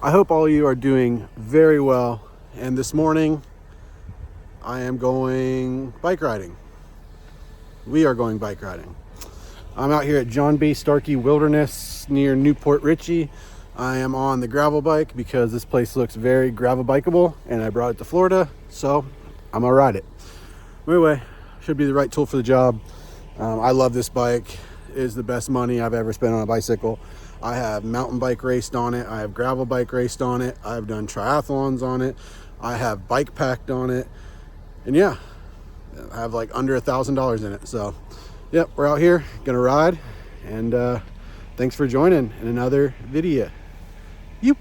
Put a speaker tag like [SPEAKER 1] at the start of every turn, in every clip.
[SPEAKER 1] I hope all of you are doing very well. And this morning, I am going bike riding. We are going bike riding. I'm out here at John B. Starkey Wilderness near Newport Richey. I am on the gravel bike because this place looks very gravel bikeable, and I brought it to Florida, so I'm gonna ride it. Anyway, should be the right tool for the job. I love this bike. It is the best money I've ever spent on a bicycle. I have mountain bike raced on it. I have gravel bike raced on it. I've done triathlons on it. I have bike packed on it. And yeah, I have like under $1,000 in it. So yep, we're out here gonna ride, and thanks for joining in another video. You.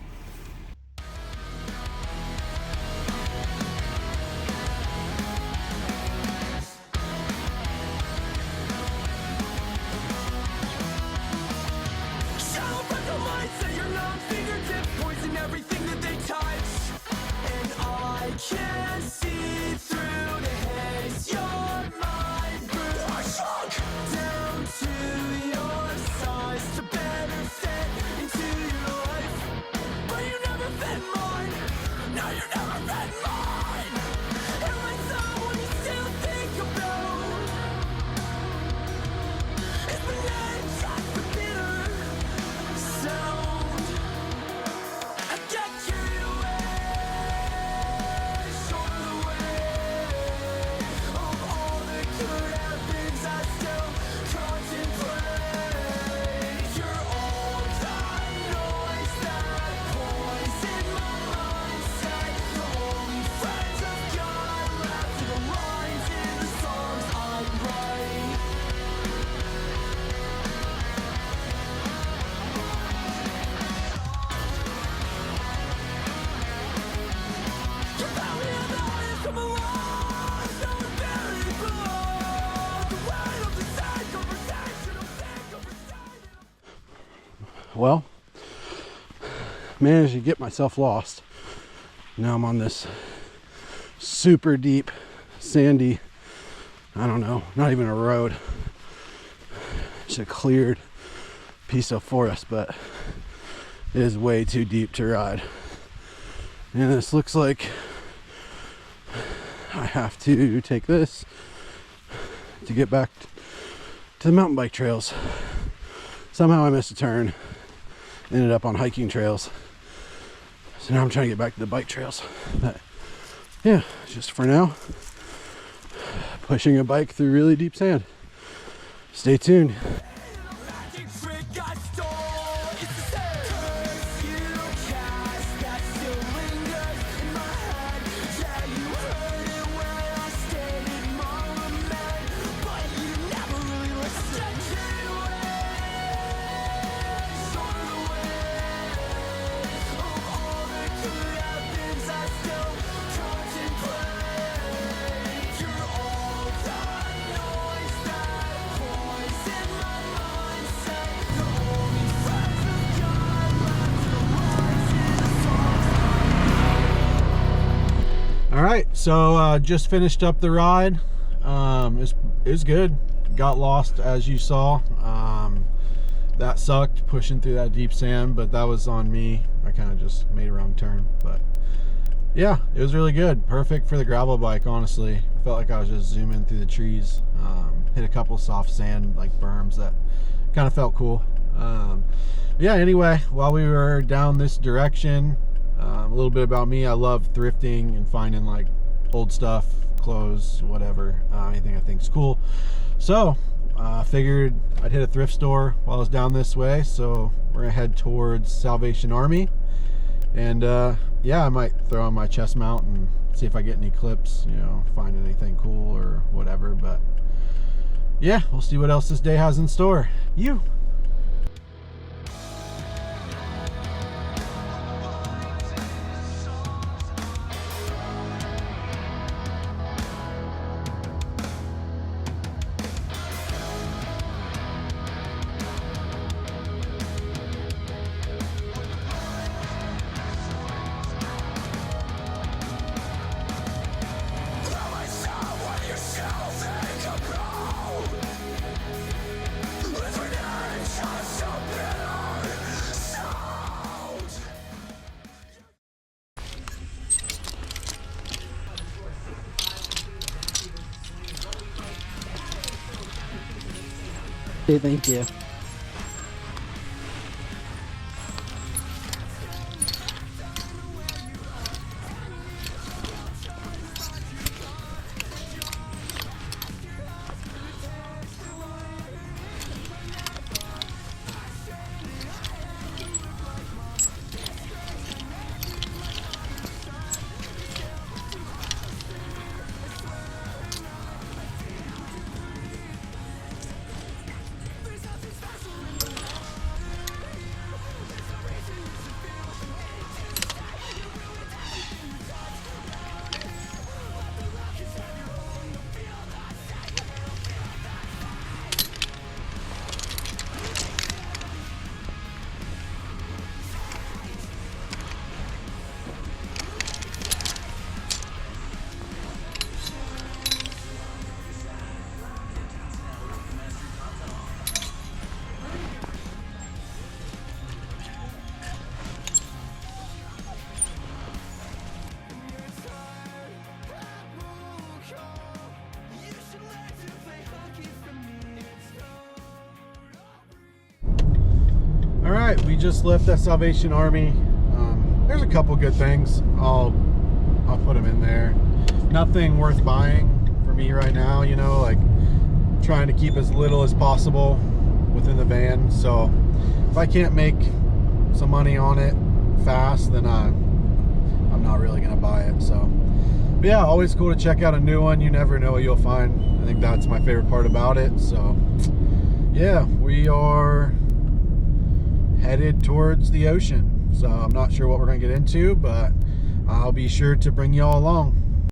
[SPEAKER 1] Well, managed to get myself lost. Now I'm on this super deep, sandy, I don't know, not even a road. It's a cleared piece of forest, but it is way too deep to ride. And this looks like I have to take this to get back to the mountain bike trails. Somehow I missed a turn. Ended up on hiking trails, so now I'm trying to get back to the bike trails. But yeah, just for now, pushing a bike through really deep sand. Stay tuned. All right, so just finished up the ride. It was good. Got lost, as you saw. That sucked, pushing through that deep sand, but that was on me. I kind of just made a wrong turn, but yeah, it was really good. Perfect for the gravel bike, honestly. Felt like I was just zooming through the trees. Hit a couple soft sand like berms that kind of felt cool. Yeah, anyway, while we were down this direction, a little bit about me. I love thrifting and finding like old stuff, clothes, whatever, anything I think is cool. So figured I'd hit a thrift store while I was down this way. So we're gonna head towards Salvation Army, and yeah, I might throw on my chest mount and see if I get any clips, you know, find anything cool or whatever. But yeah, we'll see what else this day has in store. You.
[SPEAKER 2] Okay, thank you.
[SPEAKER 1] All right, we just left that Salvation Army. There's a couple good things. I'll put them in there. Nothing worth buying for me right now, you know, like trying to keep as little as possible within the van. So if I can't make some money on it fast, then I'm not really gonna buy it. So but yeah, always cool to check out a new one. You never know what you'll find. I think that's my favorite part about it. So yeah, we are headed towards the ocean. So I'm not sure what we're gonna get into, but I'll be sure to bring you all along.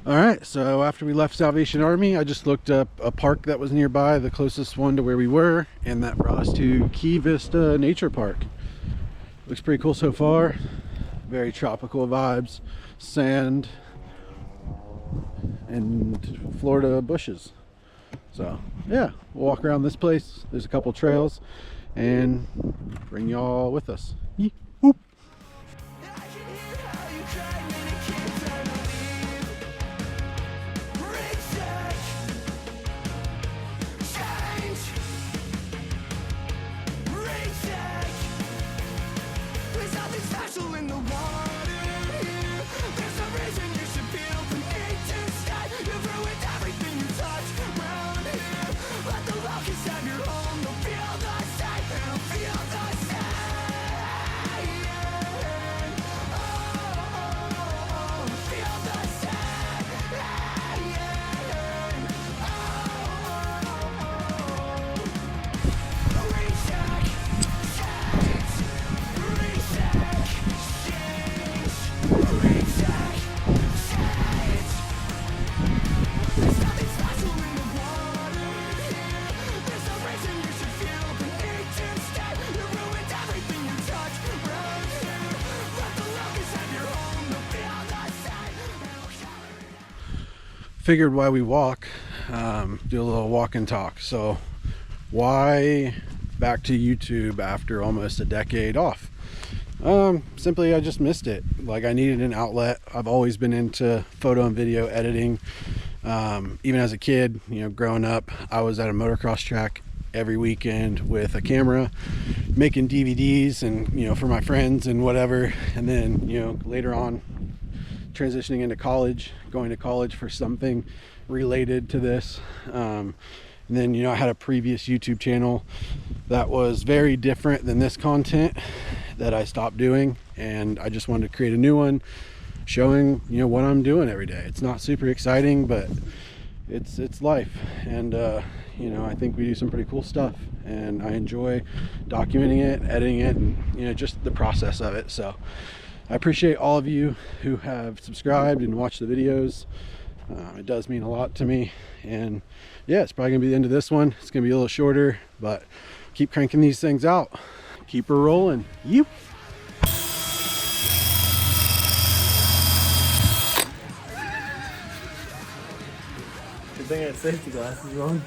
[SPEAKER 1] All right, so after we left Salvation Army, I just looked up a park that was nearby, the closest one to where we were, and that brought us to Key Vista Nature Park. Looks pretty cool so far. Very tropical vibes, sand, and Florida bushes. So yeah, we'll walk around this place. There's a couple trails and bring y'all with us. Whoop. Figured while we walk, do a little walk and talk. So why back to YouTube after almost a decade off? Simply I just missed it. Like, I needed an outlet. I've always been into photo and video editing. Even as a kid, you know, growing up, I was at a motocross track every weekend with a camera, making DVDs and, you know, for my friends and whatever. And then, you know, later on, transitioning into college, going to college for something related to this. And then, you know, I had a previous YouTube channel that was very different than this content that I stopped doing, and I just wanted to create a new one showing, you know, what I'm doing every day. It's not super exciting, but it's life. And you know, I think we do some pretty cool stuff, and I enjoy documenting it, editing it, and, you know, just the process of it. So I appreciate all of you who have subscribed and watched the videos. It does mean a lot to me. And yeah, it's probably gonna be the end of this one. It's gonna be a little shorter, but keep cranking these things out. Keep her rolling. You.
[SPEAKER 2] Good thing I had safety glasses on.